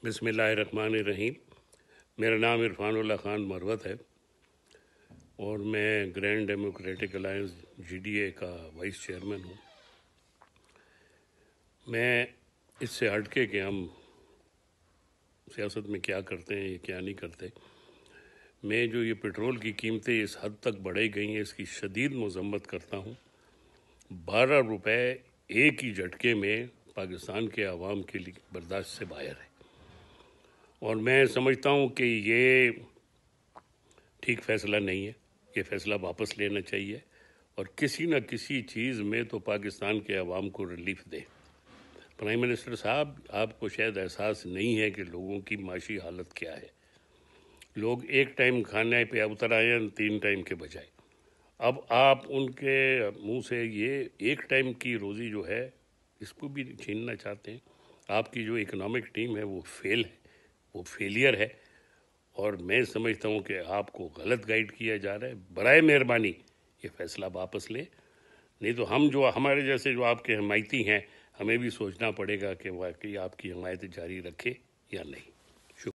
बिस्मिल्लाहिर्रहमानिर्रहीम। मेरा नाम इरफानुल्लाह खान मरवत है और मैं ग्रैंड डेमोक्रेटिक अलायंस GDA का वाइस चेयरमैन हूँ। मैं इससे हट के कि हम सियासत में क्या करते हैं या क्या नहीं करते, मैं जो ये पेट्रोल की कीमतें इस हद तक बढ़ाई गई हैं इसकी शदीद मजम्मत करता हूँ। 12 रुपए एक ही झटके में पाकिस्तान के आवाम के लिए बर्दाश्त से बाहर है और मैं समझता हूँ कि ये ठीक फ़ैसला नहीं है। ये फ़ैसला वापस लेना चाहिए और किसी न किसी चीज़ में तो पाकिस्तान के अवाम को रिलीफ दे। प्राइम मिनिस्टर साहब, आपको शायद एहसास नहीं है कि लोगों की माशी हालत क्या है। लोग एक टाइम खाने पे उतर आए हैं 3 टाइम के बजाय। अब आप उनके मुंह से ये एक टाइम की रोज़ी जो है इसको भी छीनना चाहते हैं। आपकी जो इकोनॉमिक टीम है वो फेल है, वो फेलियर है और मैं समझता हूँ कि आपको गलत गाइड किया जा रहा है। बराए मेहरबानी ये फ़ैसला वापस लें, नहीं तो हम जो हमारे जैसे जो आपके हमायती हैं हमें भी सोचना पड़ेगा कि वाकई आपकी हमायत जारी रखे या नहीं।